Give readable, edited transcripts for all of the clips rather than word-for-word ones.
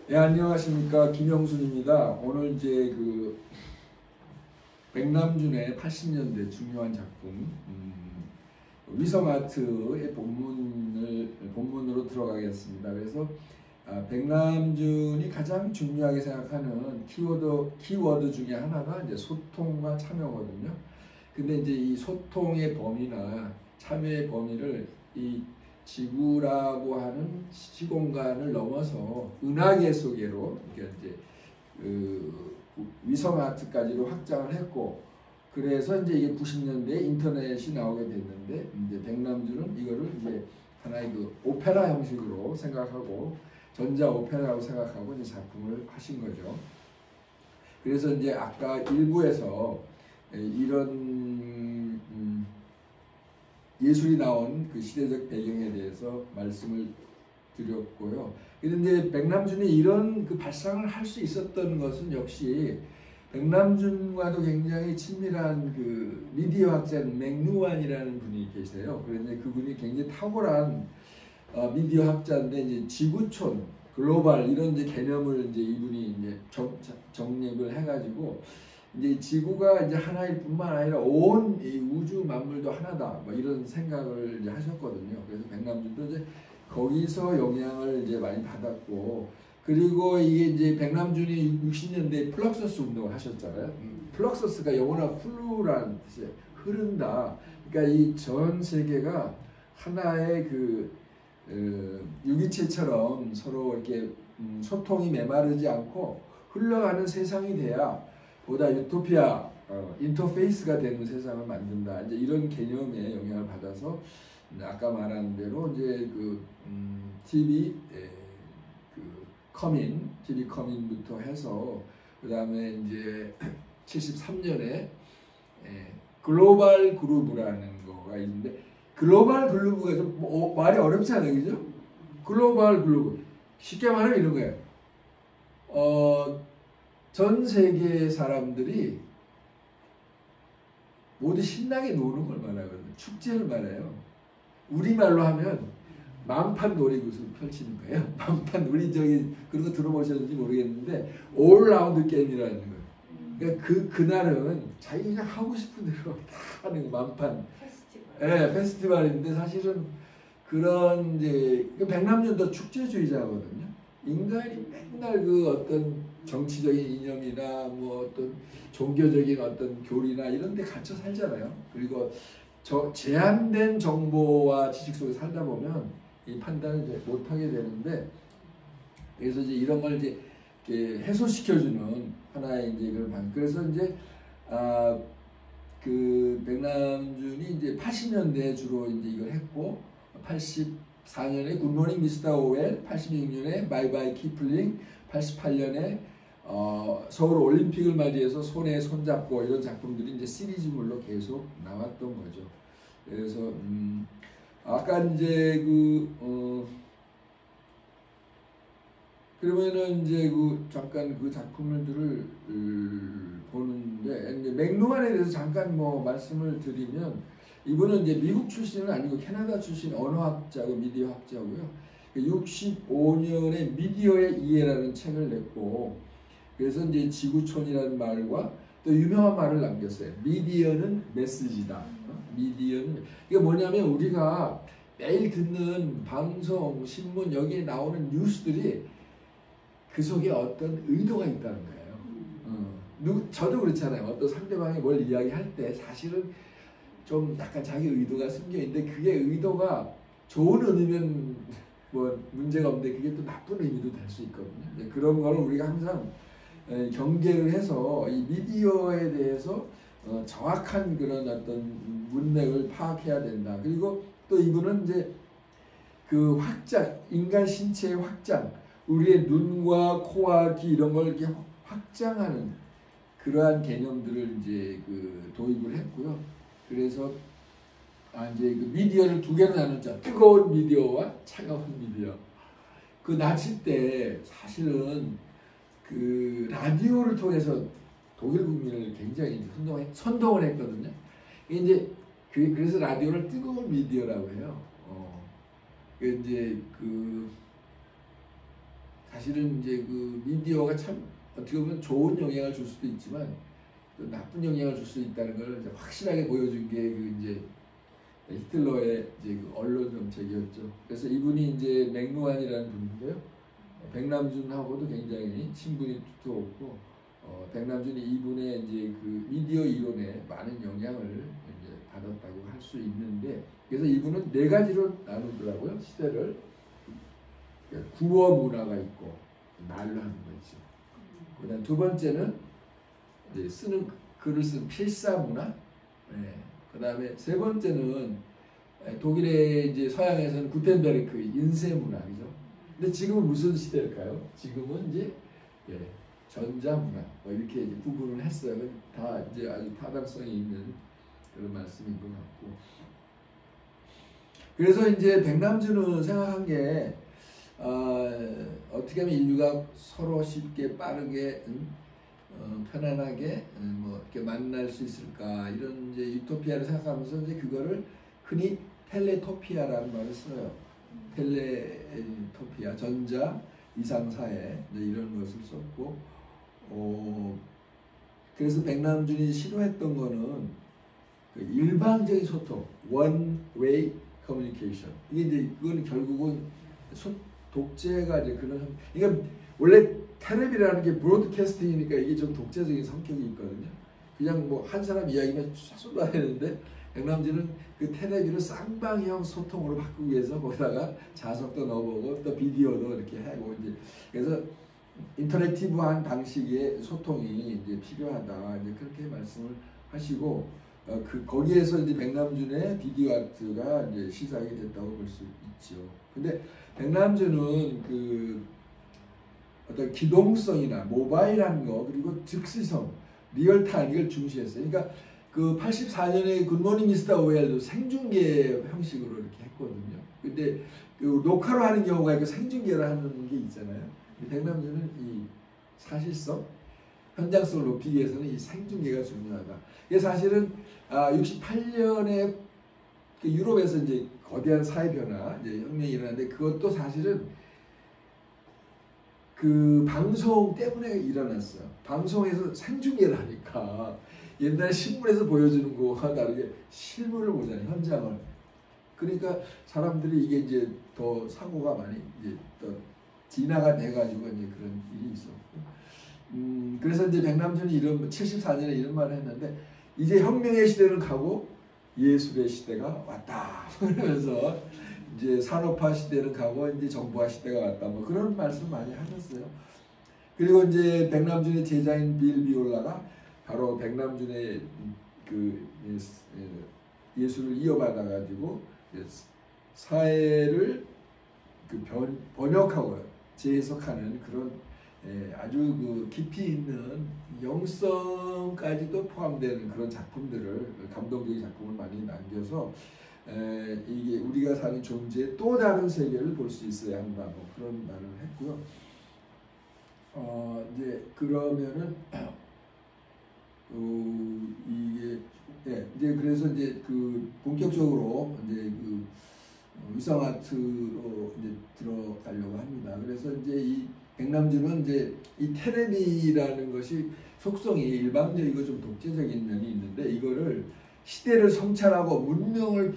예, 안녕하십니까. 김영순입니다. 오늘 이제 백남준의 80년대 중요한 작품, 위성아트의 본문으로 들어가겠습니다. 그래서 백남준이 가장 중요하게 생각하는 키워드 중에 하나가 이제 소통과 참여거든요. 근데 이제 이 소통의 범위나 참여의 범위를 이 지구라고 하는 시공간을 넘어서 은하계 속으로 이제 위성 아트까지로 확장을 했고, 그래서 이제 이게 90년대에 인터넷이 나오게 됐는데, 이제 백남준은 이거를 이제 하나의 오페라 형식으로 생각하고 전자 오페라라고 생각하고 이제 작품을 하신 거죠. 그래서 이제 아까 일부에서 이런 예술이 나온 그 시대적 배경에 대해서 말씀을 드렸고요. 그런데 백남준이 이런 발상을 할 수 있었던 것은 역시 백남준과도 굉장히 친밀한 미디어 학자인 맥루안이라는 분이 계세요. 그런데 그분이 굉장히 탁월한 미디어 학자인데, 이제 지구촌, 글로벌 이런 이제 개념을 이제 이분이 이제 정립을 해가지고, 이제 지구가 이제 하나일 뿐만 아니라 온 이 우주 만물도 하나다, 뭐 이런 생각을 이제 하셨거든요. 그래서 백남준도 이제 거기서 영향을 이제 많이 받았고, 그리고 이게 이제 백남준이 60년대에 플럭서스 운동을 하셨잖아요. 플럭서스가 영어로 플루라는 뜻이에요. 흐른다. 그러니까 이 전 세계가 하나의 유기체처럼 서로 이렇게 소통이 메마르지 않고 흘러가는 세상이 돼야 보다 유토피아, 인터페이스가 되는 세상을 만든다. 이제 이런 개념에 영향을 받아서 아까 말한 대로 이제 TV TV 커민부터 해서 그 다음에 이제 73년에 글로벌 그루브라는 거가 있는데, 글로벌 그루브가 좀 말이 어렵지 않아요, 그죠? 글로벌 그루브 쉽게 말하면 이런 거예요. 전 세계 사람들이 모두 신나게 노는 걸 말하거든요. 축제를 말해요. 우리말로 하면 만판 놀이굿을 펼치는 거예요. 만판, 우리 그런 거 들어보셨는지 모르겠는데 올라운드 게임이라는 거예요. 그러니까 그날은 자기가 하고 싶은 대로 다 하는 만판. 페스티벌. 페스티벌인데 사실은 그런 이제 백남준도 축제주의자거든요. 인간이 맨날 어떤 정치적인 이념이나 뭐 어떤 종교적인 어떤 교리나 이런 데 갇혀 살잖아요. 그리고 제한된 정보와 지식 속에 살다 보면 이 판단을 이제 못하게 되는데, 그래서 이제 이런 걸 이제 해소시켜주는 하나의 이제 그런 방. 그래서 이제 백남준이 이제 80년대에 주로 이제 이걸 했고, 84년에 굿모닝 미스터 오웰, 86년에 바이바이 키플링, 88년에 서울 올림픽을 맞이해서 손에 손잡고 이런 작품들이 이제 시리즈물로 계속 나왔던 거죠. 그래서 아까 이제 그러면은 이제 잠깐 작품들을 보는데, 이제 맥루안에 대해서 잠깐 뭐 말씀을 드리면, 이분은 이제 미국 출신은 아니고 캐나다 출신 언어학자고 미디어 학자고요. 65년에 미디어의 이해라는 책을 냈고, 그래서 이제 지구촌이라는 말과 또 유명한 말을 남겼어요. 미디어는 메시지다. 미디어는 이게 뭐냐면, 우리가 매일 듣는 방송, 신문, 여기에 나오는 뉴스들이 그 속에 어떤 의도가 있다는 거예요. 저도 그렇잖아요. 어떤 상대방이 뭘 이야기할 때 사실은 좀 약간 자기 의도가 숨겨 있는데, 그게 의도가 좋은 의미면 뭐 문제가 없는데 그게 또 나쁜 의미도 될 수 있거든요. 그런 거를 우리가 항상 경계를 해서 이 미디어에 대해서 정확한 그런 어떤 문맥을 파악해야 된다. 그리고 또 이분은 이제 확장, 인간 신체의 확장, 우리의 눈과 코와 귀 이런 걸 이렇게 확장하는 그러한 개념들을 이제 도입을 했고요. 그래서 이제 미디어를 두 개로 나눴죠. 뜨거운 미디어와 차가운 미디어. 나치 때 사실은 라디오를 통해서 독일 국민을 굉장히 선동을 했거든요. 이제 그래서 라디오를 뜨거운 미디어라고 해요. 이제 사실은 이제 그 미디어가 참 어떻게 보면 좋은 영향을 줄 수도 있지만 또 나쁜 영향을 줄 수 있다는 걸 이제 확실하게 보여준 게 그 이제 히틀러의 이제 그 언론 정책이었죠. 그래서 이분이 이제 맥루한이라는 분인데요. 백남준하고도 굉장히 친분이 두터웠고, 백남준이 이분의 이제 그 미디어 이론에 많은 영향을 이제 받았다고 할 수 있는데, 그래서 이분은 네 가지로 나누더라고요. 시대를. 구어 문화가 있고 말로 하는 거죠. 그다음 두 번째는 이제 글을 쓴 필사 문화. 네. 그다음에 세 번째는 독일의 이제 서양에서는 구텐베르크 인쇄 문화죠. 근데 지금은 무슨 시대일까요? 지금은 이제 전자 문화 뭐 이렇게 이제 구분을 했어요. 다 이제 아주 타당성이 있는 그런 말씀인 것 같고. 그래서 이제 백남준은 생각한 게 어떻게 하면 인류가 서로 쉽게 빠르게 편안하게 뭐 이렇게 만날 수 있을까 이런 이제 유토피아를 생각하면서 이제 그거를 흔히 텔레토피아라는 말을 써요. 텔레토피아 전자 이상사회 이런 것을 썼고 그래서 백남준이 싫어했던 거는 그 일방적인 소통, one way communication. 이게 이제 그건 결국은 독재가 이제 그런 그러니까 원래 텔레비라는 게 브로드캐스팅이니까 이게 좀 독재적인 성격이 있거든요. 그냥 뭐 한 사람 이야기만 쏟아내는데 백남준은 그 텔레비를 쌍방향 소통으로 바꾸기 위해서 거기다가 자석도 넣어보고 또 비디오도 이렇게 하고 이제 그래서 인터랙티브한 방식의 소통이 이제 필요하다 이제 그렇게 말씀을 하시고 거기에서 이제 백남준의 비디오 아트가 이제 시작이 됐다고 볼 수 있죠. 근데 백남준은 그 어떤 기동성이나 모바일한 거 그리고 즉시성, 리얼타임 이걸 중시했어요. 그러니까 그 84년에 굿모닝 미스터 오웰도 생중계 형식으로 이렇게 했거든요. 근데 그 녹화로 하는 경우가 있고 생중계로 하는 게 있잖아요. 백남준은 이 사실성, 현장성을 높이기 위해서는 이 생중계가 중요하다. 이게 사실은 68년에 그 유럽에서 이제 거대한 사회 변화, 이제 혁명이 일어났는데 그것도 사실은 그 방송 때문에 일어났어요. 방송에서 생중계를 하니까 옛날 신문에서 보여주는 거와 다르게 실물을 보잖아요. 현장을. 그러니까 사람들이 이게 이제 더 사고가 많이 이제 더 진화가 돼가지고 이제 그런 일이 있었고. 그래서 이제 백남준이 74년에 이런 말을 했는데 이제 혁명의 시대는 가고 예술의 시대가 왔다. 그러면서 이제 산업화 시대는 가고 이제 정보화 시대가 왔다. 뭐 그런 말씀 많이 하셨어요. 그리고 이제 백남준의 제자인 빌 비올라가 바로 백남준의 그 예술을 이어받아 가지고 사회를 그 번역하고 재해석하는 그런 아주 그 깊이 있는 영성까지도 포함되는 그런 작품들을 감동적인 작품을 많이 남겨서 이게 우리가 사는 존재의 또 다른 세계를 볼 수 있어야 한다. 뭐 그런 말을 했고요. 이제 그러면은 이게 이제 그래서 이제 그 본격적으로 이제 그 위성 아트로 이제 들어가려고 합니다. 그래서 이제 이 백남준은 이제 이 텔레비라는 것이 속성이 일방적이고 좀 독재적인 면이 있는데 이거를 시대를 성찰하고 문명을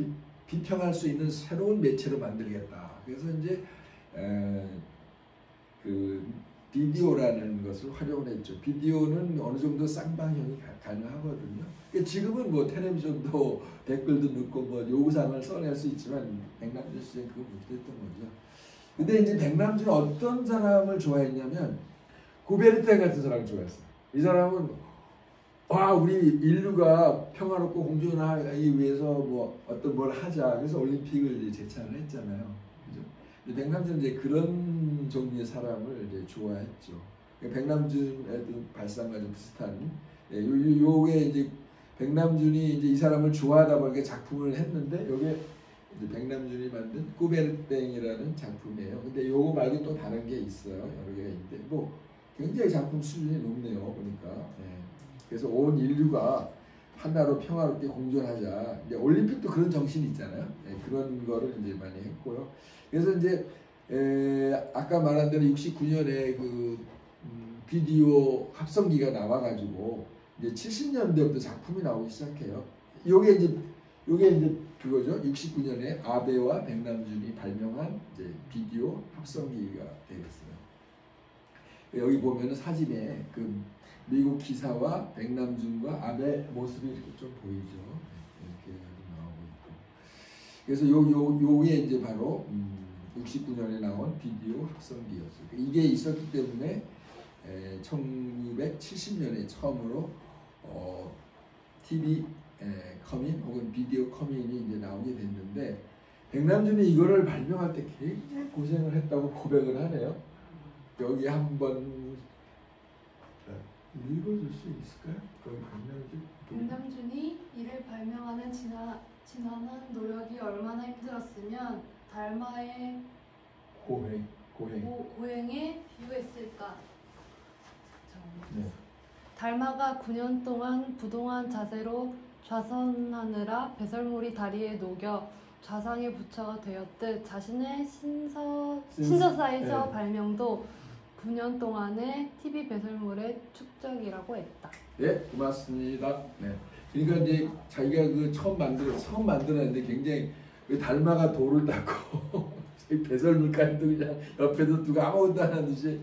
비평할 수 있는 새로운 매체로 만들겠다. 그래서 이제 그 비디오라는 것을 활용을 했죠. 비디오는 어느 정도 쌍방향이 가능하거든요. 지금은 뭐 텔레비전도 댓글도 넣고 뭐 요구사항을 써낼 수 있지만 백남준 시대는 그거 못했던 거죠. 근데 이제 백남준은 어떤 사람을 좋아했냐면 구베르텐 같은 사람을 좋아했어요. 이 사람은 우리 인류가 평화롭고 공존하기 위해서 뭐 어떤 뭘 하자. 그래서 올림픽을 이제 제창을 했잖아요. 그죠? 백남준은 이제 그런 종류의 사람을 이제 좋아했죠. 백남준의 발상과 좀 비슷한 요게 이제 백남준이 이제 이 사람을 좋아하다 보니까 작품을 했는데 요게 이제 백남준이 만든 꾸베르땡이라는 작품이에요. 근데 요거 말고 또 다른 게 있어요. 여러 개가 있는데 뭐 굉장히 작품 수준이 높네요. 보니까. 그래서 온 인류가 하나로 평화롭게 공존하자. 이제 올림픽도 그런 정신이 있잖아요. 그런 거를 이제 많이 했고요. 그래서 이제 아까 말한 대로 69년에 그 비디오 합성기가 나와가지고 이제 70년대부터 작품이 나오기 시작해요. 요게 이제 그거죠. 69년에 아베와 백남준이 발명한 이제 비디오 합성기가 되겠어요. 여기 보면은 사진에 그 미국 기사와 백남준과 아베 모습이 이렇게 좀 보이죠. 이렇게 나오고 있고. 그래서 요게 이제 바로 69년에 나온 비디오 합성기였어요. 이게 있었기 때문에 1970년에 처음으로 TV 커민 혹은 비디오 커민이 이제 나오게 됐는데 백남준이 이거를 발명할 때 굉장히 고생을 했다고 고백을 하네요. 여기 한번 읽어줄 수 있을까요? 백남준이 이를 발명하는 지난한 노력이 얼마나 힘들었으면 달마의 고행에 비유했을까. 네. 달마가 9년 동안 부동한 자세로 좌선하느라 배설물이 다리에 녹여 좌상의 부처가 되었듯 자신의 신서사에서 네. 발명도 9년 동안의 TV 배설물의 축적이라고 했다. 네, 고맙습니다. 네. 그러니까 이제 자기가 그 처음 만들었는데 굉장히 그 달마가 돌을 닦고 배설물까지도 그냥 옆에서 누가 아무것도 안 하는 듯이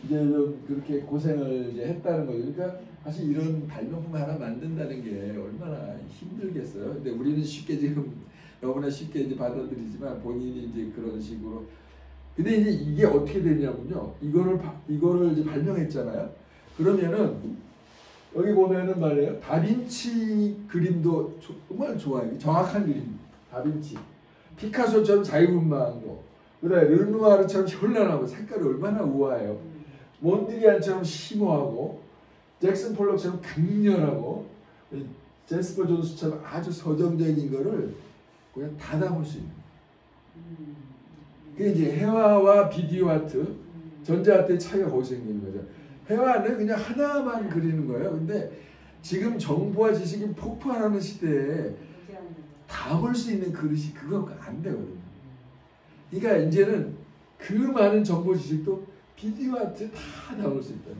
이제 좀 그렇게 고생을 이제 했다는 거죠. 그러니까 사실 이런 발명품 하나 만든다는 게 얼마나 힘들겠어요. 근데 우리는 지금 너무나 쉽게 이제 받아들이지만 본인이 이제 그런 식으로. 근데 이제 이게 어떻게 되냐면요. 이거를 이제 발명했잖아요. 그러면은 여기 보면은 말이에요. 다빈치 그림도 정말 좋아요. 정확한 그림. 다빈치. 피카소처럼 자유분방한 거. 그다음에 르누아르처럼 현란하고 색깔이 얼마나 우아해요. 몬드리안처럼 심오하고 잭슨 폴록처럼 강렬하고 제스퍼 존스처럼 아주 서정적인 거를 그냥 다 담을 수 있는. 그게 이제 회화와 비디오 아트, 전자 아트의 차이가 거기서 생기는 거죠. 회화는 그냥 하나만 그리는 거예요. 근데 지금 정보와 지식이 폭발하는 시대에 담을 수 있는 그릇이 그거 안 되거든요. 그러니까 이제는 그 많은 정보 지식도 비디오 아트에 다 담을 수 있다.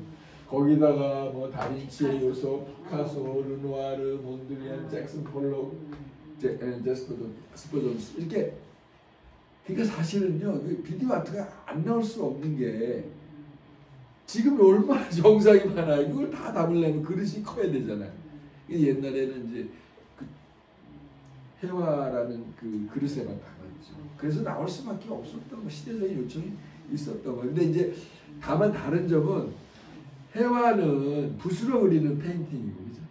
거기다가 뭐 다빈치의 요소, 피카소, 르누아르, 몬드리안, 잭슨 폴록, 제스퍼 존스 이렇게. 그러니까 사실은요, 비디오 아트가 안 나올 수 없는 게 지금 얼마나 정상이 많아요. 이걸 다 담으려면 그릇이 커야 되잖아요. 옛날에는 이제 그 회화라는 그 그릇에만 담았죠. 그래서 나올 수밖에 없었던 거, 시대적인 요청이 있었던 거. 근데 이제 다만 다른 점은 회화는 붓으로 그리는 페인팅이고, 그죠?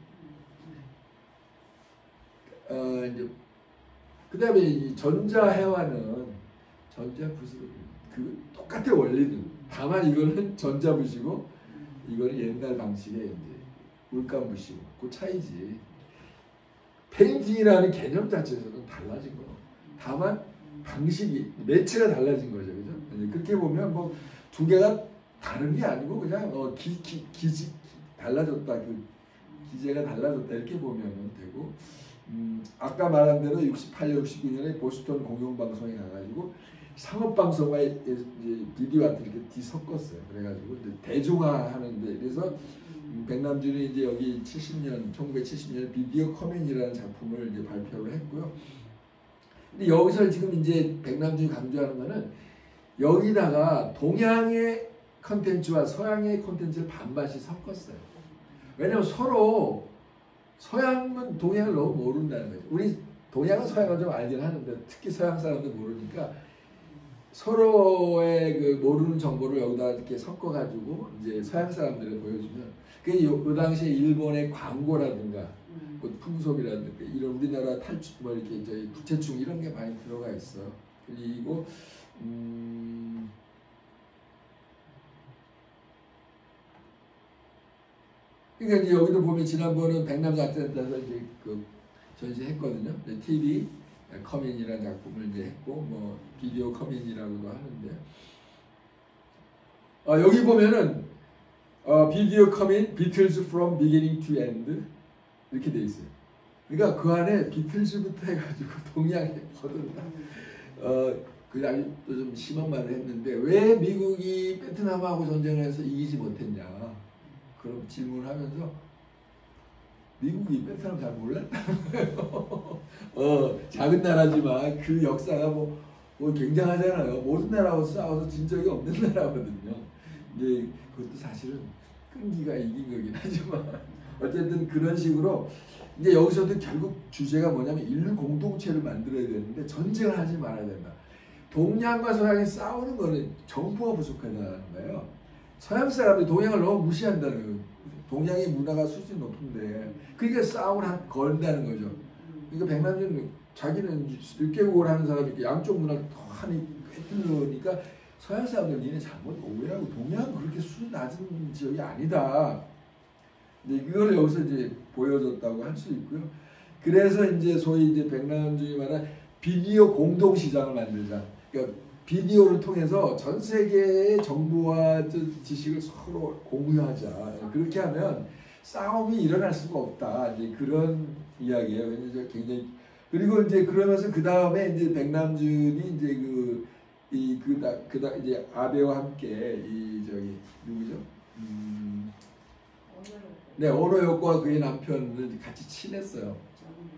이제 그 다음에 이 전자회화는 전자붓으로 그 똑같은 원리는 다만 이거는 전자붓이고 이거는 옛날 방식의 이제 물감붓이고 그 차이지. 페인팅이라는 개념 자체에서는 달라진 거. 다만 방식이 매체가 달라진 거죠, 그죠? 그렇게 보면 뭐 두 개가 다른 게 아니고 그냥 기지 달라졌다, 그 기제가 달라졌다 이렇게 보면 되고. 아까 말한 대로 68년, 69년에 보스턴 공영방송에 가가지고 상업방송과 이제 비디오 아트 이렇게 뒤섞었어요. 그래가지고 이제 대중화하는데, 그래서 백남준이 이제 여기 1970년 비디오 커맨이라는 작품을 이제 발표를 했고요. 근데 여기서 지금 이제 백남준이 강조하는 거는 여기다가 동양의 컨텐츠와 서양의 컨텐츠를 반반씩 섞었어요. 왜냐면 서로 서양은 동양을 너무 모른다는 거죠. 우리 동양은 서양을 좀 알긴 하는데 특히 서양 사람들 모르니까 서로의 그 모르는 정보를 여기다 이렇게 섞어가지고 이제 서양 사람들을 보여주면 그 당시에 일본의 광고라든가 뭐 풍속이라든가 이런 우리나라 탈출 뭐 이렇게 저희 부채춤 이런 게 많이 들어가 있어. 그리고 그러니까 이제 여기도 보면 지난번은 백남준 아트센터에서 이제 그 전시했거든요. TV 커민이라는 작품을 이제 했고 뭐 비디오 커민이라고도 하는데 여기 보면은 비디오 커민 비틀즈 from beginning to end 이렇게 돼 있어요. 그러니까 그 안에 비틀즈부터 해가지고 동양의 모든 그 아주 좀 심한 말을 했는데 왜 미국이 베트남하고 전쟁을 해서 이기지 못했냐 그런 질문을 하면서 미국이 베트남 잘 몰랐다는 거예요. 작은 나라지만 그 역사가 뭐 굉장하잖아요. 모든 나라하고 싸워서 진 적이 없는 나라거든요. 근데 그것도 사실은 끈기가 이긴 거긴 하지만 어쨌든 그런 식으로 이제 여기서도 결국 주제가 뭐냐면 인류 공동체를 만들어야 되는데 전쟁을 하지 말아야 된다. 동양과 서양이 싸우는 거는 정보가 부족하다는 거예요. 서양 사람들이 동양을 너무 무시한다는 거예요. 동양의 문화가 수준이 높은데 그러니까 싸움을 걸다는 거죠. 그러니까 백남준은 자기는 6개국을 하는 사람이 양쪽 문화를 더 하니 꿰뚫으니까 서양 사람들 니네 잘못 오해하고 동양은 그렇게 수준 낮은 지역이 아니다. 근데 그걸 여기서 이제 보여줬다고 할 수 있고요. 그래서 이제 소위 이제 백남준이 말한 비디오 공동 시장을 만들자. 그러니까 비디오를 통해서 전 세계의 정보와 지식을 서로 공유하자. 그렇게 하면 싸움이 일어날 수가 없다. 이제 그런 이야기예요. 굉장히 그리고 이제 그러면서 그 다음에 이제 백남준이 이제 이제 아베와 함께 이 저기 누구죠? 네, 오노요코와 그의 남편은 같이 친했어요.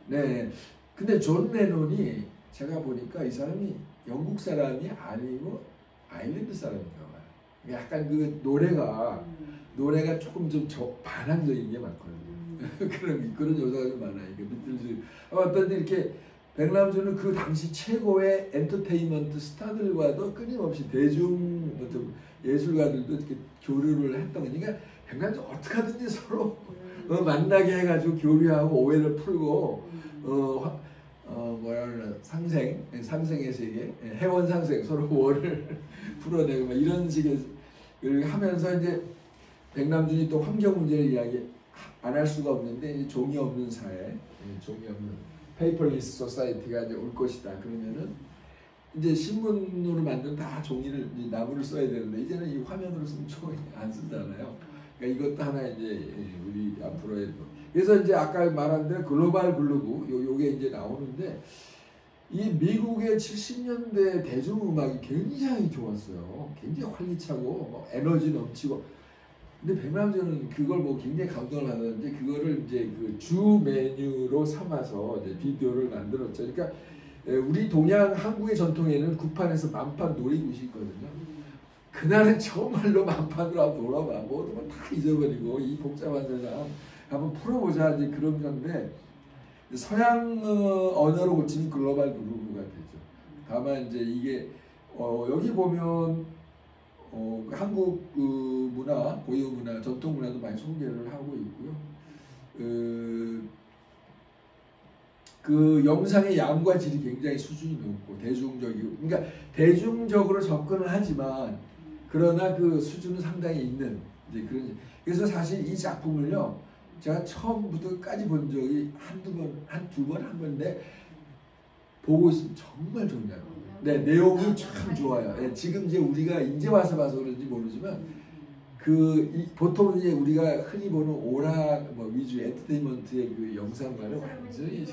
네. 근데 존 레논이 제가 보니까 이 사람이 영국 사람이 아니고 아일랜드 사람인가 봐요. 약간 그 노래가 조금 좀 반항적인 게 많거든요. 그런 여자가 좀 많아요. 비틀즈. 어떤 이렇게 백남준은 그 당시 최고의 엔터테인먼트 스타들과도 끊임없이 대중 어떤 예술가들도 이렇게 교류를 했던 거니까 백남준 어떻게 하든지 서로 만나게 해가지고 교류하고 오해를 풀고 상생의 세계, 해원 상생 서로 오해를 풀어내고 막 이런 식의 하면서 이제 백남준이 또 환경 문제를 이야기 안 할 수가 없는데 이제 종이 없는 사회, 종이 없는 페이퍼리스 소사이티가 이제 올 것이다. 그러면은 이제 신문으로 만든 다 종이를 나무를 써야 되는데 이제는 이 화면으로 쓰면 종이 안 쓰잖아요. 그러니까 이것도 하나 이제 우리 앞으로의 그래서 이제 아까 말한 대로 글로벌 글루브 요게 이제 나오는데 이 미국의 70년대 대중음악이 굉장히 좋았어요. 굉장히 활기차고 에너지 넘치고. 근데 백남준은 그걸 뭐 굉장히 감동을 하는데 그거를 이제 그 주 메뉴로 삼아서 이제 비디오를 만들었죠. 그러니까 우리 동양 한국의 전통에는 구판에서 만판 놀이굿이 있거든요. 그날은 정말로 만판으로 한번 놀아봐. 모든 걸 다 잊어버리고 이 복잡한 세상 한번 풀어보자 이제 그런 건데 서양 언어로 고치는 글로벌 그루브가 되죠. 다만 이제 이게 여기 보면 한국 문화, 고유 문화, 전통 문화도 많이 소개를 하고 있고요. 그 영상의 양과 질이 굉장히 수준이 높고 대중적이고, 그러니까 대중적으로 접근을 하지만 그러나 그 수준은 상당히 있는 이제 그런. 그래서 사실 이 작품을요, 제가 처음부터까지 본 적이 한두 번 한 건데 보고 있으면 정말 좋은 작품. 네, 내용이 참 좋아요. 네, 지금 이제 우리가 이제 와서 봐서 그런지 모르지만 보통 이제 우리가 흔히 보는 오락 위주 엔터테인먼트의 그 영상과는 완전히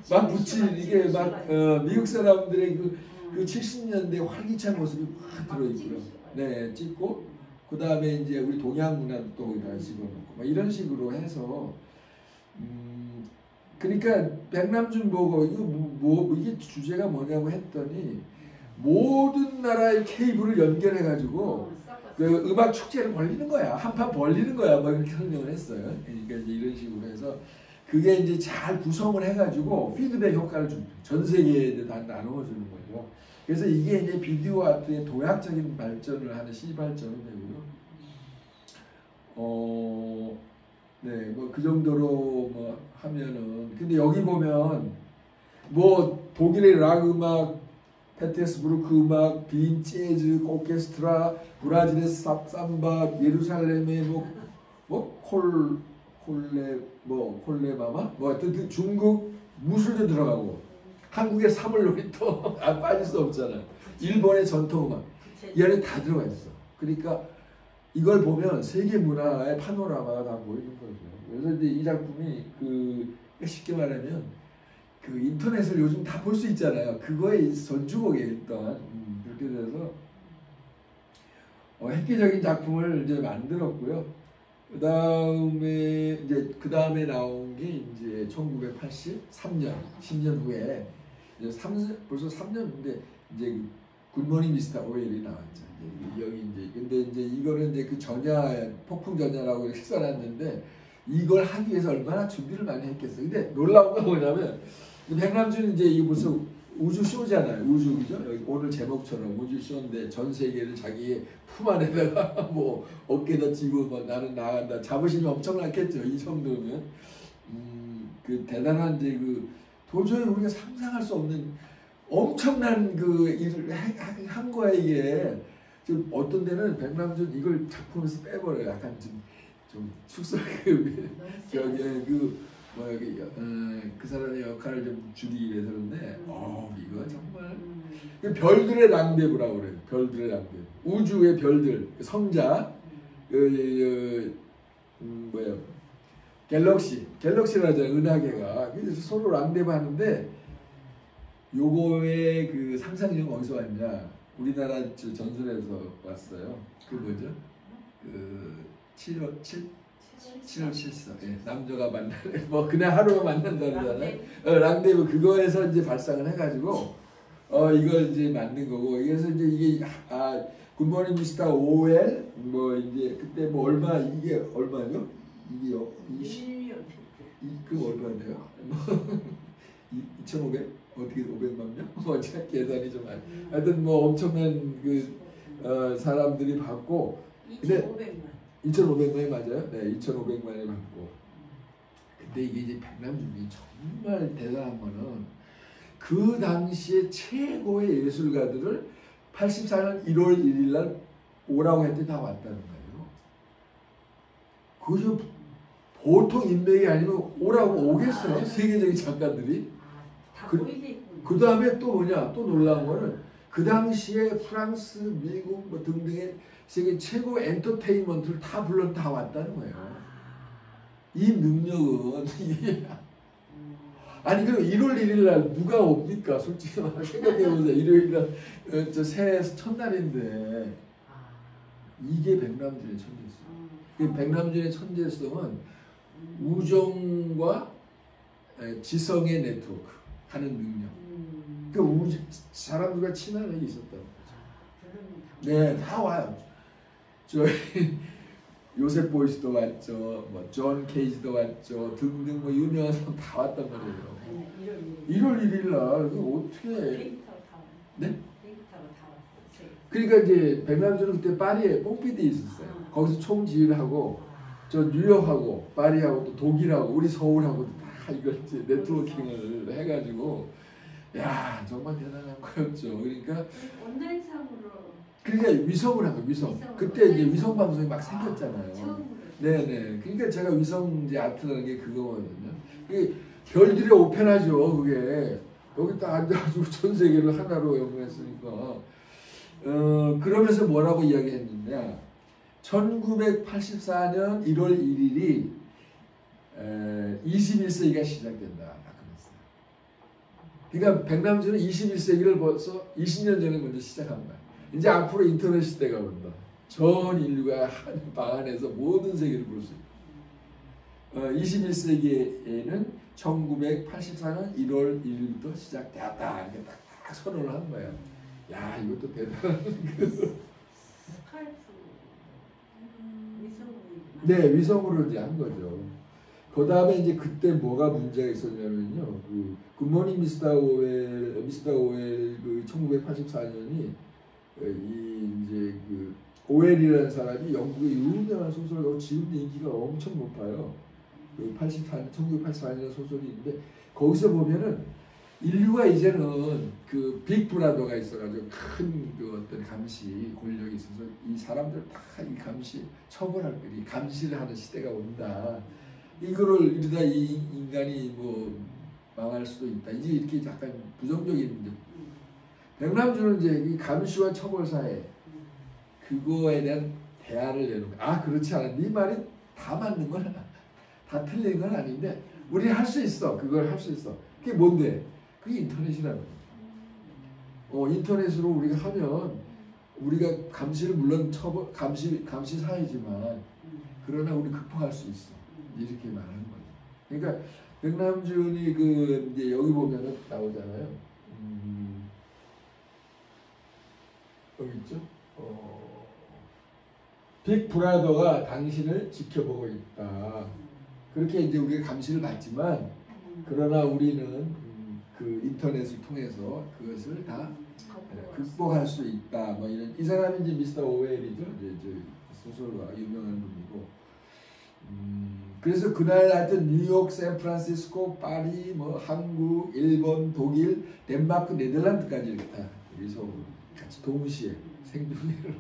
막 이게 막 미국 사람들의 그 70년대 활기찬 모습이 확 들어있고요. 네, 찍고 그 다음에 이제 우리 동양 문화도 또 거기다 집어넣고 막 이런 식으로 해서 그러니까 백남준 보고 이게 주제가 뭐냐고 했더니 모든 나라의 케이블을 연결해 가지고 그 음악 축제를 벌리는 거야. 한판 벌리는 거야. 뭐 이렇게 설명을 했어요. 그러니까 이제 이런 식으로 해서 그게 이제 잘 구성을 해 가지고 피드백 효과를 전 세계에 다 나누어 주는 거죠. 그래서 이게 이제 비디오 아트의 도약적인 발전을 하는 시발점이 되고요. 네, 뭐 그 정도로 뭐 하면은 근데 여기 보면 뭐 독일의 락 음악, 페테스부르크 음악, 빈 재즈 오케스트라, 브라질의 삼바, 예루살렘의 콜레마마, 뭐 하여튼 중국 무술도 들어가고 한국의 사물놀이도 빠질 수 없잖아. 일본의 전통 음악 이 안에 다 들어가 있어. 그러니까 이걸 보면 세계 문화의 파노라마가 다 보이는 거죠. 그래서 이제 이 작품이 쉽게 말하면 그 인터넷을 요즘 다 볼 수 있잖아요. 그거의 전주곡이에요 일단. 그렇게 돼서 획기적인 작품을 이제 만들었고요. 그 다음에 나온 게 이제 1983년, 10년 후에 이제 벌써 3년인데 이제 굿모닝 미스터 오웰이 나왔죠. 여기 이제 근데 이제 이거는 이제 그 전야 폭풍 전야라고 이렇게 써놨는데 이걸 하기 위해서 얼마나 준비를 많이 했겠어요. 근데 놀라운 건 뭐냐면 백남준은 이제 이게 무슨 우주 쇼잖아요. 우주 그죠? 여기 오늘 제목처럼 우주 쇼인데 전 세계를 자기의 품 안에다가 뭐 어깨다 쥐고 뭐 나는 나간다. 자부심이 엄청났겠죠. 이 정도면 그 대단한 이제 그 도저히 우리가 상상할 수 없는 엄청난 그 일을 한 거야 이게. 지금 어떤 데는 백남준 이걸 작품에서 빼버려요. 약간 좀 축소하게 저기 그 사람의 역할을 좀 줄이기 위해서 그런데 이거 정말 별들의 랑데부라고 그래요. 별들의 랑데부. 우주의 별들, 성자, 뭐야 갤럭시라죠. 은하계가 그래서 서로 랑데부 하는데 요거의 그 상상력은 어디서 왔냐? 우리나라 전설에서 왔어요. 그 뭐죠? 그 7월 7서 예, 남녀가 만나는 뭐 그냥 하루가 만난다잖아요. 랑데부 그거에서 이제 발상을 해가지고 이걸 이제 만든 거고 그래서 이제 이게 굿모닝 미스터 OL 뭐 이제 그때 뭐 얼마 이게 얼마죠? 이게 20 그 얼마인데요? 2,500 어떻게 500만 명? 뭐 제가 계산이 좀 하여튼 뭐 엄청난 그 사람들이 받고 2,500만이 맞아요? 네, 2,500만이 받고. 근데 이게 이제 백남준이 정말 대단한 거는 그 당시에 최고의 예술가들을 84년 1월 1일 날 오라고 했더니 다 왔다는 거예요. 그저 보통 인맥이 아니면 오라고 오겠어요? 세계적인 작가들이. 그 다음에 또 뭐냐? 또 놀라운 거는 그 당시에 프랑스, 미국 뭐 등등의 세계 최고 엔터테인먼트를 다 불러 다 왔다는 거예요. 이 능력은 아니 그럼 1월 1일 날 누가 옵니까? 솔직히 생각해보세요. 일요일 날 저 새해 첫날인데 이게 백남준의 천재성. 백남준의 천재성은 우정과 지성의 네트워크 하는 능력. 그 사람들과 친한 일이 있었다는 거죠. 네, 다 와요. 저희 요셉 보이스도 왔죠, 뭐 존 케이지도 왔죠, 등등 뭐 유명한 사람 다 왔단 말이에요. 1월 1일 날 어떻게? 네? 그러니까 이제 백남준은 그때 파리에 뽕피디에 있었어요. 거기서 총지휘를 하고 저 뉴욕하고 파리하고 또 독일하고 우리 서울하고 다 이걸 이제 네트워킹을 해가지고 야 정말 대단한 거였죠. 그러니까 온라인상으로 그러니까 위성을 한 거예요. 위성. 그때 이제 위성 방송이 막 생겼잖아요. 네네. 그러니까 제가 위성 이제 아트라는 게 그거거든요. 이게 별들의 오페라죠. 그게 여기 딱 앉아가지고 전 세계를 하나로 연구했으니까. 그러면서 뭐라고 이야기했느냐? 1984년 1월 1일이 21세기가 시작된다. 그러니까 백남준은 21세기를 벌써 20년 전에 먼저 시작한 거야. 이제 앞으로 인터넷 시대가 온다. 전 인류가 한 방 안에서 모든 세계를 볼 수 있다. 21세기에는 1984년 1월 1일부터 시작되었다. 이렇게 딱 선언을 한 거야. 야 이것도 대단한 네 위성으로 이제 한 거죠. 그 다음에 이제 그때 뭐가 문제가 있었냐면요. 그 굿모닝 미스터 오웰 그 1984년이 이제 그 오웰이라는 사람이 영국의 유명한 소설가고 지금도 인기가 엄청 높아요. 그 1984년 소설이 있는데 거기서 보면은 인류가 이제는 그 빅브라더가 있어가지고 큰 그 어떤 감시 권력이 있어서 이 사람들 다 이 감시 처벌할 거리 감시를 하는 시대가 온다. 이거를 이러다 이 인간이 뭐 망할 수도 있다. 이제 이렇게 약간 부정적인 백남준은 이제 이 감시와 처벌 사회 그거에 대한 대안을 내는 거야. 아 그렇지 않아. 네 말이 다 맞는 건 다 틀린 건 아닌데 우리 할 수 있어. 그걸 할 수 있어. 그게 뭔데? 그게 인터넷이라는 거예요. 인터넷으로 우리가 하면 우리가 감시를 물론 감시 사회지만 그러나 우리 극복할 수 있어. 이렇게 말하는 거죠. 그러니까 백남준이 그 이제 여기 보면은 나오잖아요. 여기 있죠. 빅 브라더가 당신을 지켜보고 있다. 그렇게 이제 우리가 감시를 받지만 그러나 우리는 그 인터넷을 통해서 그것을 다 극복할 수 있다. 뭐 이런 이 사람이 이제 미스터 오웰이죠. 이제 소설가 유명한 분이고. 그래서 그날 하여튼 뉴욕, 샌프란시스코, 파리, 뭐 한국, 일본, 독일, 덴마크, 네덜란드까지 이렇게 다 여기서 같이 동시에 생중계로.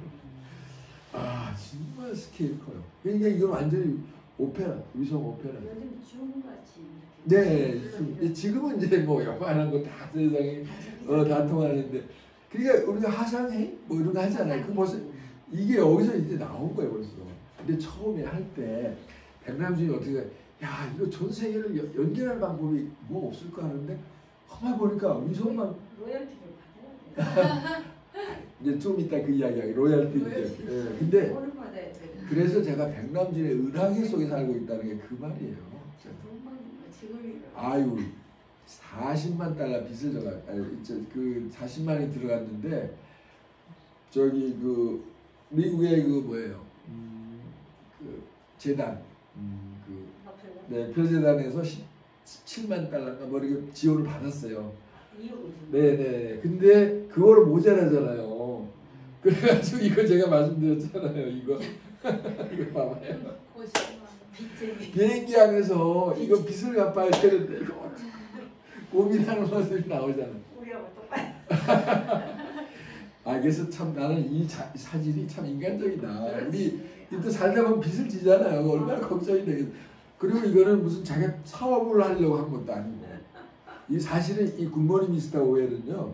아 정말 스케일 커요. 그러니까 이건 완전히 오페라, 위성 오페라. 요즘 줌같이. 네, 지금은 이제 뭐 영화라는 거 다 세상에 다 통하는데, 그러니까 우리가 화상회 뭐 이런 거 하잖아요. 그 벌써 이게 여기서 이제 나온 거예요 벌써. 근데 처음에 할 때 백남준이 어떻게 야 이거 전 세계를 연결할 방법이 뭐 없을까 하는데 가만 보니까 위성만 로열티를 받아야 돼. 이제 좀 이따 그 이야기하기 로열티 이제. 예, 근데 돈을 받아야 돼. 그래서 제가 백남준의 은하계 속에 살고 있다는 게 그 말이에요. 지금 아유 40만 달러 빚을 져가 그 40만이 들어갔는데 저기 그 미국의 그 뭐예요 그 재단 네 표재단에서 17만 달러인가 뭐 이렇게 지원을 받았어요. 네네. 근데 그거를 모자라잖아요. 그래가지고 이거 제가 말씀드렸잖아요. 이거 봐봐요. 비행기 안에서 이거 빚을 갚아야 되는데 이거 고민하는 모습이 나오잖아. 우리하고 똑같아. 그래서 참 나는 이 사진이 참 인간적이다. 우리 또 살다 보면 빚을 지잖아요. 얼마나 걱정이 되겠어. 그리고 이거는 무슨 자기 사업을 하려고 한 것도 아니고. 이 사실은 이 굿모닝 미스터 오웰은요.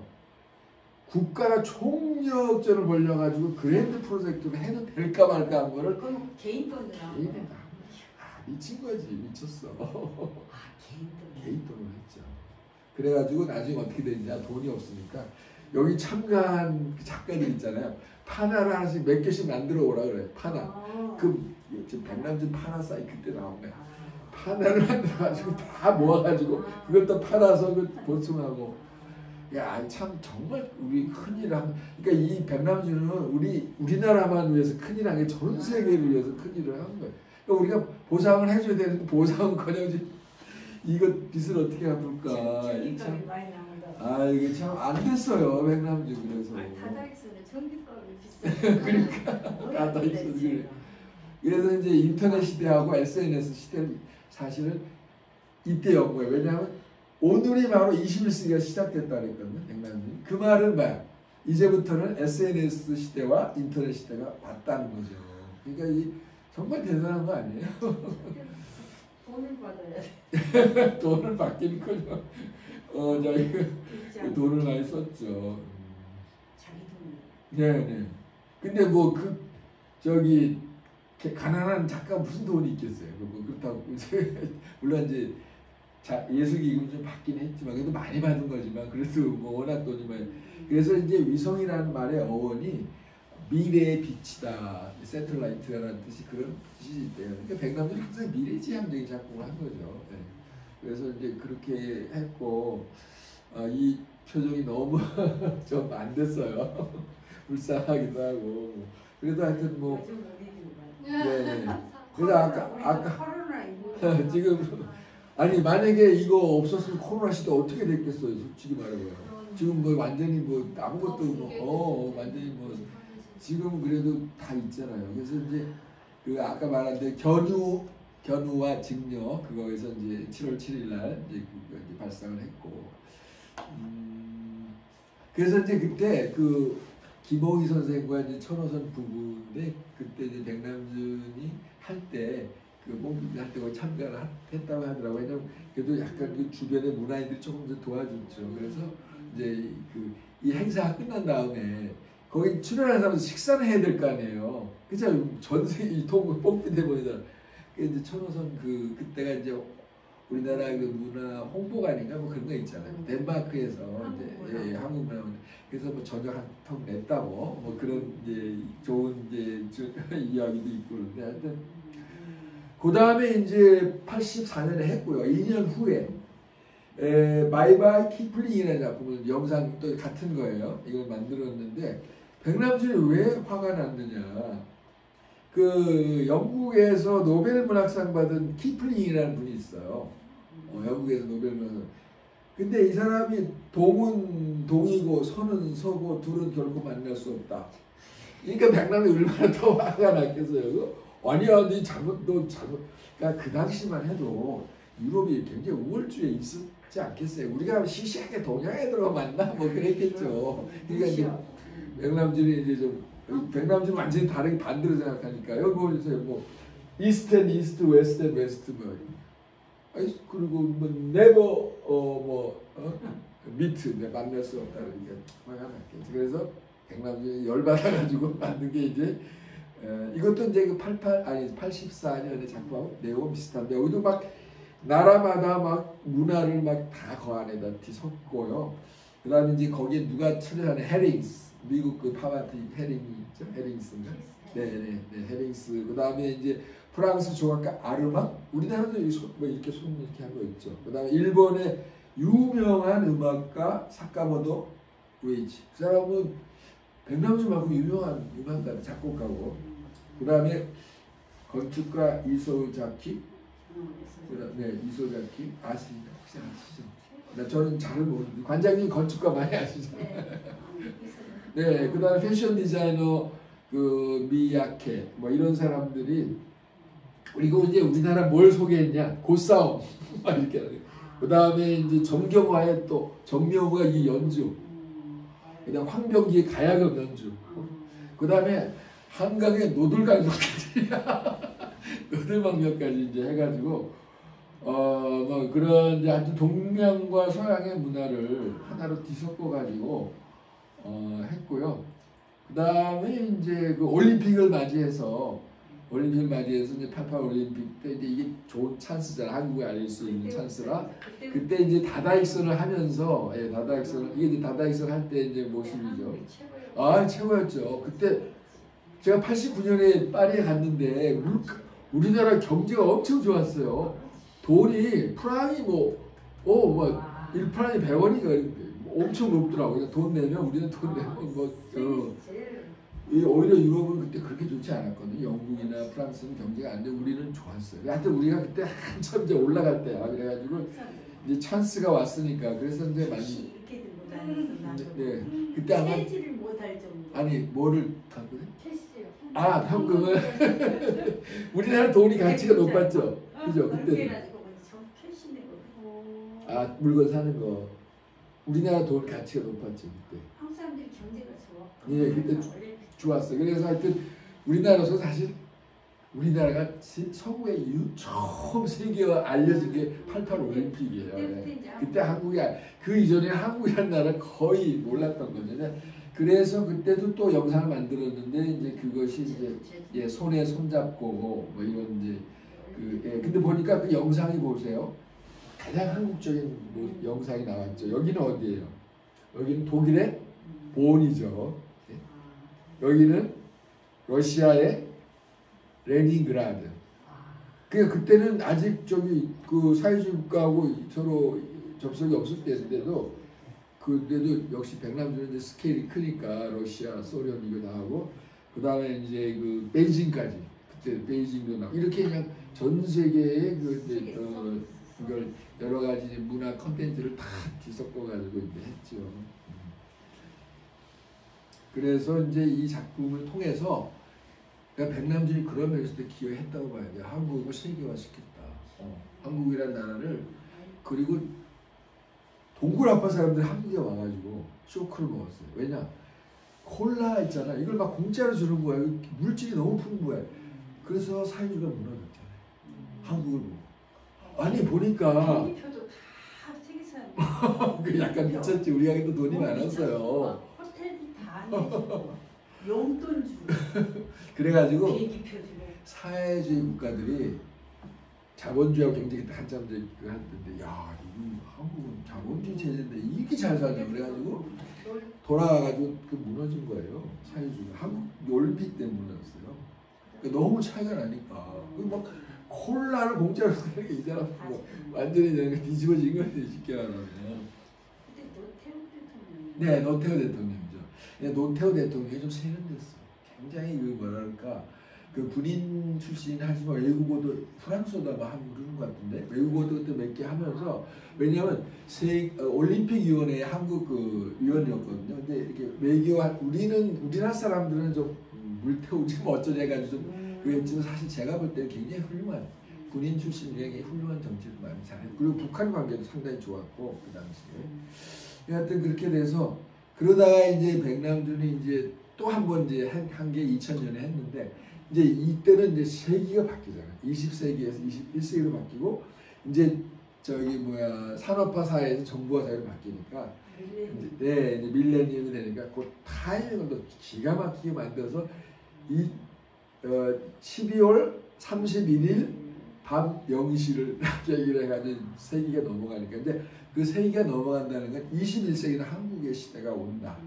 국가가 총력전을 벌려가지고 그랜드 프로젝트를 해도 될까 말까 한 거를 그건 개인 돈으로 나온 거야? 미친 거지. 미쳤어. 개인 돈. 개인 돈으로 했죠. 그래가지고 나중에 어떻게 됐냐. 돈이 없으니까 여기 참가한 작가들 있잖아요. 파나를 하나씩 몇 개씩 만들어 오라 그래. 파나. 그 지금 백남준 파나 사이트 그때 나온 거야. 파나를 만들어가지고 다 모아가지고 그것도 팔아서 그 보충하고. 야, 참 정말 우리 큰일 한. 그러니까 이 백남준은 우리나라만 위해서 큰일 한 게 전 세계를 위해서 큰일을 한 거예요. 그러니까 우리가 보상을 해줘야 되는데 보상은커녕 이거 빚을 어떻게 갚을까. 전기값이 많이 나온다. 이게 참 안 됐어요 백남준. 그래서. 타다익스는 전기값이 비싸. 그러니까 타다익스 그래. 그래서 이제 인터넷 시대하고 SNS 시대를 사실은 이때 연 거예요. 왜냐하면 오늘이 바로 21세기가 시작됐다 그랬거든요. 백남준. 그 말은 뭐야? 이제부터는 SNS 시대와 인터넷 시대가 왔다는 거죠. 그러니까 이 정말 대단한 거 아니에요? 돈을 받아야 돼. 돈을 받기는커녕 저희 돈을 많이 썼죠. 자기 돈. 네네. 근데 뭐 저기 가난한 작가 무슨 돈이 있겠어요. 뭐 그렇다고 물론 이제 예술기금 좀 받긴 했지만 그래도 많이 받은 거지만 그래도 뭐 워낙 돈이 많이. 그래서 이제 위성이라는 말의 어원이 미래의 빛이다. 세틀라이트라는 뜻이 그런 뜻이 있대요. 그러니까 백남준이 항상 미래지향적인 작품을 한 거죠. 네. 그래서 이제 그렇게 했고 이 표정이 너무 좀 안 됐어요. 불쌍하기도 하고. 그래도 하여튼 뭐. 네. 그래서 아까 지금 아니 만약에 이거 없었으면 코로나 시대 어떻게 됐겠어요. 솔직히 말해봐요. 지금 뭐 완전히 뭐 아무것도 뭐 완전히 뭐 지금 그래도 다 있잖아요. 그래서 이제 그 아까 말한 데 견우와 직녀 그거에서 이제 7월 7일 날 이제 발상을 했고 그래서 이제 그때 그 김홍희 선생과 이제 천호선 부부인데 그때 이제 백남준이 할 때 그 몽둥이 할 때 거기 참가를 했다고 하더라고요. 왜냐면 그래도 약간 그 주변의 문화인들이 조금 더 도와줬죠. 그래서 이제 이 행사가 끝난 다음에 거기 출연하는 사람들 식사를 해야 될 거 아니에요. 그죠? 전 세계 이 통을 뽕피 대본이잖아. 그 이제 천호선 그때가 이제 우리나라 그 문화 홍보관인가 뭐 그런 거 있잖아요. 덴마크에서 이제 한국 문화 그래서 뭐 저녁 한 통 냈다고 뭐 그런 이제 좋은 이제 이야기도 있고 그런데 하여튼 그 다음에 이제 84년에 했고요. 2년 후에 마이바이 키플링이라는 작품을 영상 또 같은 거예요. 이걸 만들었는데 백남준이 왜 화가 났느냐? 그 영국에서 노벨 문학상 받은 키플링이라는 분이 있어요. 영국에서 노벨 문학상. 근데 이 사람이 동은 동이고 서는 서고 둘은 결코 만날 수 없다. 그러니까 백남이 얼마나 더 화가 났겠어요. 아니야, 너 잘못. 그러니까 그 당시만 해도 유럽이 굉장히 우월주의에 있었지 않겠어요. 우리가 시시하게 동양에 들어 만나 뭐 그랬겠죠. 그러니까 이제 백남준이 이제 좀 백남준은 완전히 다르게 반대로 생각하니까 여기 보세요. 뭐 이스트 앤 이스트, 웨스트 앤 웨스트 뭐 그리고 뭐 네버 미트 만날 수 없다 그러니까 화가 났겠죠. 그래서 백남준이 열받아가지고 만든 게 이제 이것도 이제 그 84년의 작품하고 내용 비슷한데 여기도 막 나라마다 막 문화를 막 다 그 안에다 섞고요. 그다음에 이제 거기에 누가 출연하는 해링스 미국 그 파마티 해링이 있죠. 해링스인가? 네네 해링스. 그다음에 이제 프랑스 조각가 아르망. 우리나라도 뭐 이렇게 손 이렇게 한 거 있죠. 그다음에 일본의 유명한 음악가 사카모토 우에이치. 그 사람은 백남준만큼 유명한 음악가 작곡가고. 그다음에 건축가 이소자키. 네 이소자키 아시죠? 혹시 아시죠? 저는 잘 모르는데 관장님 건축가 많이 아시죠? 네, 그다음에 패션 디자이너 그 미야케 뭐 이런 사람들이 그리고 이제 우리나라 뭘 소개했냐 고싸움 이렇게 그다음에 이제 정경화의 또 정명호가 이 연주 그다음 황병기의 가야금 연주 그다음에 한강의 노들강역까지 노들강역까지 이제 해가지고 뭐 그런 이제 아주 동양과 서양의 문화를 하나로 뒤섞어 가지고 했고요. 그 다음에 이제 그 올림픽을 맞이해서 이제 88 올림픽 때 이제 이게 좋은 찬스잖아. 한국에 알릴 수 있는 찬스라. 그때 이제 다다익선을 하면서 다다익선을 이게 이제 다다익선 할 때 이제 모습이죠. 아 최고였죠. 그때 제가 89년에 파리에 갔는데 우리나라 경제가 엄청 좋았어요. 돈이 프랑이 뭐 1프랑이 100원이니까 엄청 높더라고요. 돈 내면 우리는 돈 내면 오히려 유럽은 그때 그렇게 좋지 않았거든요. 영국이나 프랑스는 경제가 안 돼. 우리는 좋았어요. 하여튼 우리가 그때 한참 이제 올라갈 때야. 그래가지고 이제 찬스가 왔으니까 그래서 이제 많이 이렇게 들고 다녔어. 네 그때 아마 세지를 못할 정도. 아니 뭐를 갖고 돼? 캐시요. 아 현금을 우리나라 돈이 가치가 높았죠. 그죠 그때. 아 물건 사는 거 우리나라 돈 가치가 높았죠 그때. 한국 사람들이 경제가 좋아. 예 그때 좋았어요. 그래서 하여튼 우리나라에서 사실 우리나라가 서구에 처음 세계에 알려진 게 88 올림픽이에요. 그때 한국이 그 이전에 한국이라는 나라 거의 몰랐던 거죠. 그래서 그때도 또 영상을 만들었는데 이제 그것이 이제 손에 손잡고 뭐 이런 이제 근데 보니까 그 영상이 보세요. 가장 한국적인 영상이 나왔죠. 여기는 어디예요? 여기는 독일의 본이죠. 여기는 러시아의 레닌그라드. 그때는 아직 그 사회주의 국가하고 서로 접촉이 없을 때인데도 그때도 역시 백남준은 이제 스케일이 크니까 러시아, 소련 이거 나오고 그 다음에 이제 그 베이징까지 그때 베이징도 나오고 이렇게 그냥 전 세계의 이걸 여러 가지 문화 컨텐츠를 다 뒤섞어 가지고 이제 했죠. 그래서 이제 이 작품을 통해서 그러니까 백남준이 그런 면에서 기여했다고 봐야 돼요. 한국을 세계화시켰다. 한국이라는 나라를 그리고 동굴 아빠 사람들이 한국에 와가지고 쇼크를 먹었어요. 왜냐? 콜라 있잖아. 이걸 막 공짜로 주는 거야. 물질이 너무 풍부해. 그래서 사회주의가 무너졌잖아요. 한국을 보고. 아니 보니까 비행기표도 다 세계 사람. 그 약간 미쳤지. 우리가 또 돈이 많았어요. 호텔비 다 내주고 용돈 주고. 그래가지고 비행기표 주고. 사회주의 국가들이 자본주의하고 경제 그때 한참 이제 그거 하는데 야 이 한국은 자본주의 체제인데 이렇게 잘 살냐 그래가지고 돌아가가지고 그 무너진 거예요. 사회주의가 한국 올림픽 때 무너졌어요. 그러니까 너무 차이가 나니까 막 콜라를 공짜로 쓰는 게 이 사람 뭐 완전히 뒤집어진 거지 쉽게 말하면. 그때 노태우 대통령이. 네, 노태우 대통령이죠. 근데 노태우 대통령이 좀 세련됐어. 굉장히 그 뭐랄까 그 군인 출신 하지만 외국어도 프랑스어도 아마 한 그러는 것 같은데 외국어도 그때 몇 개 하면서 왜냐면 올림픽 위원회 한국 그 위원이었거든요. 근데 이렇게 외교 우리나라 사람들은 좀 물태우지 뭐 어쩌냐 해가지고 좀 그랬지만 사실 제가 볼 때는 굉장히 훌륭한 군인 출신 굉장히 훌륭한 정치를 많이 잘했고 그리고 북한 관계도 상당히 좋았고 그 당시에 하여튼 그렇게 돼서 그러다가 이제 백남준이 이제 또 한 번 이제 한 게 2000년에 했는데 이제 이때는 이제 세기가 바뀌잖아요. 20세기에서 21세기로 바뀌고 이제 저기 뭐야 산업화 사회에서 정보화 사회로 바뀌니까 네 이제 밀레니엄이 되니까 그 타이밍을 또 기가 막히게 만들어서 12월 31일 밤 0시를 얘기를 해가지고 세기가 넘어가니까 이제 그 세기가 넘어간다는 건 21세기는 한국의 시대가 온다.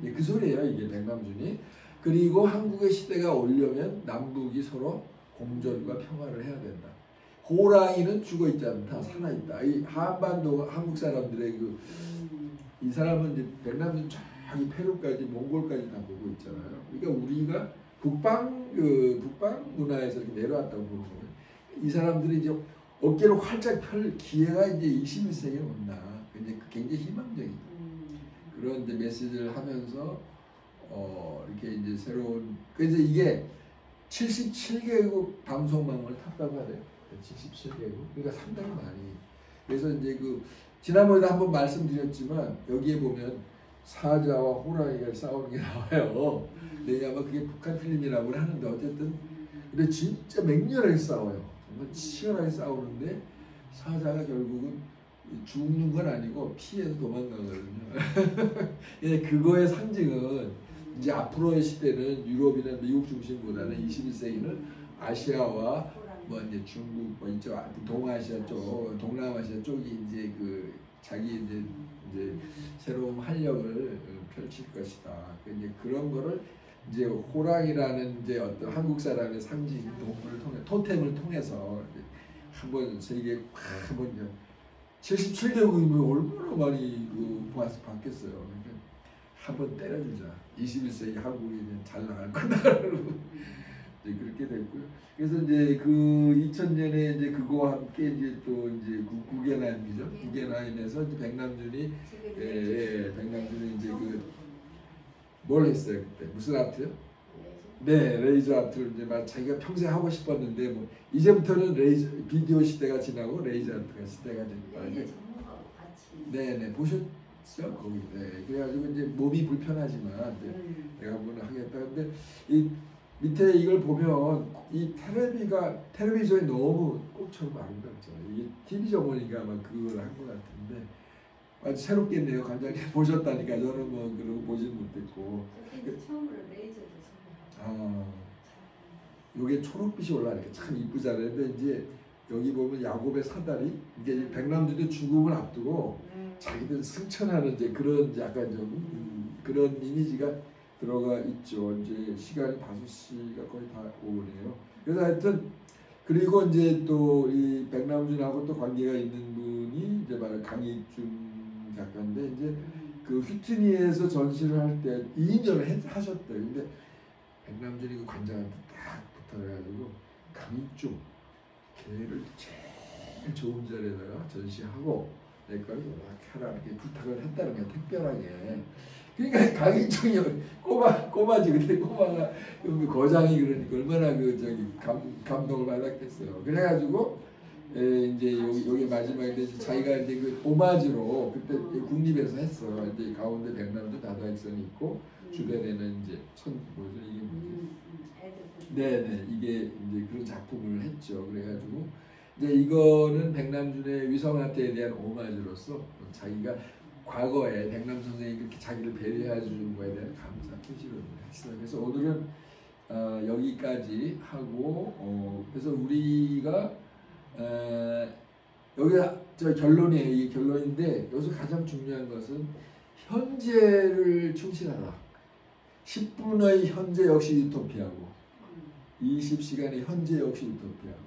그 소리예요 이게 백남준이. 그리고 한국의 시대가 오려면 남북이 서로 공존과 평화를 해야 된다. 호랑이는 죽어 있지 않다, 살아 있다. 이 한반도 한국 사람들의 이 사람은 이제 백남준 저기 페루까지 몽골까지 다 보고 있잖아요. 그러니까 우리가 북방 문화에서 이렇게 내려왔다고 보는 거예요. 이 사람들이 이제 어깨를 활짝 펼 기회가 이제 21세기에 온다. 이제 굉장히 희망적인 그런 이제 메시지를 하면서 이렇게 이제 새로운 그래서 이게 77개국 방송망을 탔다고 하대요. 77개국. 그러니까 상당히 많이. 그래서 이제 그 지난번에도 한번 말씀드렸지만 여기에 보면 사자와 호랑이가 싸우는 게 나와요. 왜냐하면 그게 북한 필름이라고 하는데 어쨌든 근데 진짜 맹렬하게 싸워요. 정말 치열하게 싸우는데 사자가 결국은 죽는 건 아니고 피해서 도망가거든요. 그거의 상징은 이제 앞으로의 시대는 유럽이나 미국 중심보다는 21세기는 아시아와 뭐 이제 중국 뭐 이쪽 동아시아 쪽, 동남아시아 쪽이 이제 그 자기 이제 새로운 활력을 펼칠 것이다. 이제 그런 거를 이제 호랑이라는 이제 어떤 한국 사람의 상징 동물을 통해 토템을 통해서 한번 세계 한번 77개국이면 얼마나 많이 봤겠어요. 그러니까 한번 때려주자. 21세기 한국이 잘 나갈 거다. 이제 그렇게 됐고요. 그래서 이제 그 2000년에 이제 그거와 함께 이제 또 이제 구겐하임이죠. 구겐하임에서 이제 백남준이 백남준이 이제 뭘 했어요 그때 무슨 아트요? 네, 레이저 아트를 이제 막 자기가 평생 하고 싶었는데 뭐 이제부터는 레이저 비디오 시대가 지나고 레이저 아트가 시대가 됩니다. 네네 보셨죠 거기. 네 그래가지고 이제 몸이 불편하지만 내가 한번 하겠다. 근데 이 밑에 이걸 보면 이 텔레비전이 너무 꽃처럼 아름답잖아요. 이게 TV 전문이가 아마 그걸 한 것 같은데 아주 새롭겠네요. 관장님 보셨다니까 저는 뭐 그러고 보지는 못했고. 처음으로 레이저를 요게 초록빛이 올라가니까 참 이쁘잖아요. 근데 이제 여기 보면 야곱의 사다리 이게 백남준의 죽음을 앞두고 자기들 승천하는 이제 그런 약간 좀 그런 이미지가 들어가 있죠. 이제 시간이 5시가 거의 다 오네요. 그래서 하여튼 그리고 이제 또 이 백남준하고 또 관계가 있는 분이 이제 바로 강익준 작가인데 이제 그 휘트니에서 전시를 할 때 2인전을 하셨대요. 근데 백남준이 그 관장한테 딱 붙어가지고 강익준 걔를 제일 좋은 자리에다가 전시하고 내 거를 연락해라 이렇게 부탁을 했다는 거야. 특별하게. 그러니까 강익준이 꼬마지 근데 꼬마가 거장이 그러니까 얼마나 감동을 받았겠어요. 그래가지고 이제 여기 마지막에 자기가 이제 그 오마지로 그때 국립에서 했어. 이제 가운데 백남준 다다익선이 있고 주변에는 이제 이게 뭐지? 네네 이게 이제 그런 작품을 했죠. 그래가지고 이제 이거는 백남준의 위성아트에 대한 오마주로서 자기가 과거에 백남 선생이 그렇게 자기를 배려해 준 거에 대한 감사 표시를 했어요. 그래서 오늘은 여기까지 하고 그래서 우리가 여기가 저 결론이에요. 이게 결론인데 여기서 가장 중요한 것은 현재를 충실하라. 10분의 현재 역시 유토피아고 20시간의 현재 역시 유토피아고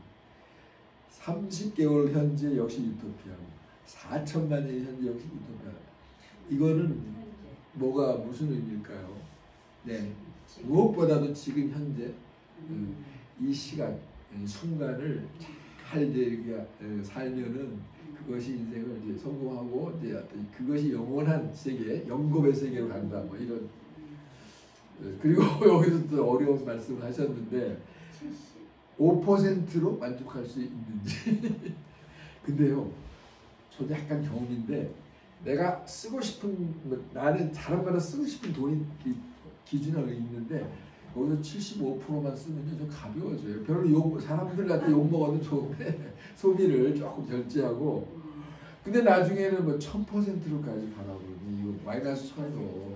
30개월 현재 역시 유토피아고 4천만 년의 현재 역시 유토피아고 이거는 뭐가 무슨 의미일까요? 네, 무엇보다도 지금 현재 이 시간, 순간을 잘 이제 살면은 그것이 인생을 이제 성공하고 이제 어떤 그것이 영원한 세계, 영겁의 세계로 간다. 뭐 이런. 그리고 여기서 또 어려운 말씀을 하셨는데 5%로 만족할 수 있는지. 근데요, 저도 약간 경험인데 내가 쓰고 싶은 나는 사람마다 쓰고 싶은 돈이 기준이 있는데 여기서 75%만 쓰면요 좀 가벼워져요. 별로 사람들한테 욕 먹어도 좋은데 소비를 조금 절제하고 근데 나중에는 뭐 1000%로까지 가라고 그러니 이거 마이너스 1000으로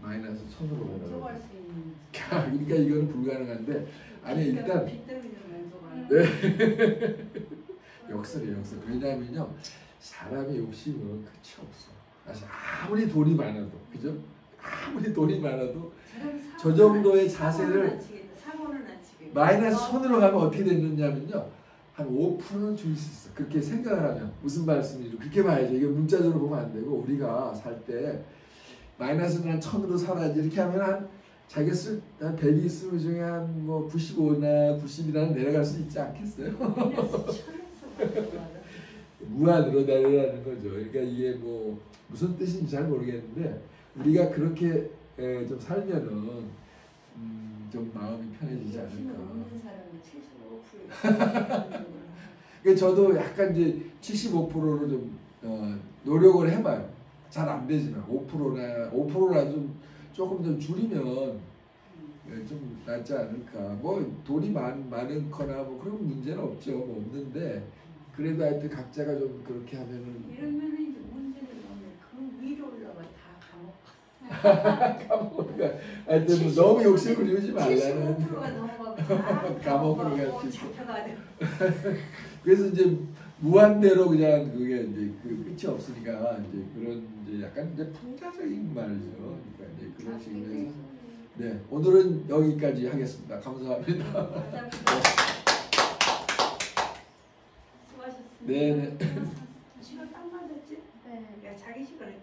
마이너스 1000으로 만족할 가라고. 수 있는. 그러니까 이거는 불가능한데 아니 일단 빚 때문에 만족하는. 네. 역설이에요 역설. 왜냐하면요 사람의 욕심은 끝이 없어. 사실 아무리 돈이 많아도 그죠? 아무리 돈이 많아도 저 정도의 자세를 사고는 안 치겠다. 마이너스 1000으로 가면 어떻게 되느냐면요 한 5%는 줄 수 있어. 그렇게 생각을 하면 무슨 말씀이죠? 그렇게 봐야죠. 이게 문자적으로 보면 안 되고 우리가 살 때 마이너스는 한 1000으로 살아야지 이렇게 하면 한 자기가 한 100이 있으면 중에 한 뭐 95나 90이나 내려갈 수 있지 않겠어요? 무한으로 내려가는 거죠. 그러니까 이게 뭐 무슨 뜻인지 잘 모르겠는데 우리가 그렇게 좀 살면은 좀 마음이 편해지지 않을까. 없는 사람은 75%. 그러니까 저도 약간 이제 75%로 좀 노력을 해봐요. 잘 안 되지만 5%나 좀 조금 좀 줄이면 좀 낫지 않을까. 뭐 돈이 많거나 뭐 그런 문제는 없죠. 뭐 없는데 그래도 하여튼 각자가 좀 그렇게 하면은 이러면은 이제 문제는 오면 그 위로 올라가 다 까먹으니까 하여튼 뭐 너무 욕심을 부리지 말라는 75%가 넘어가고 감옥으로 갈 수 있고. 잡혀가야 그래서 이제 무한대로 그냥 그게 이제 그 끝이 없으니까 이제 그런 이제 약간 이제 풍자적인 말이죠. 그러니까 이제 그런 식으로 해서 네 오늘은 여기까지 하겠습니다. 감사합니다. 수고하셨습니다. 네네. 시간 딱 맞았지? 네. 야 자기 시간에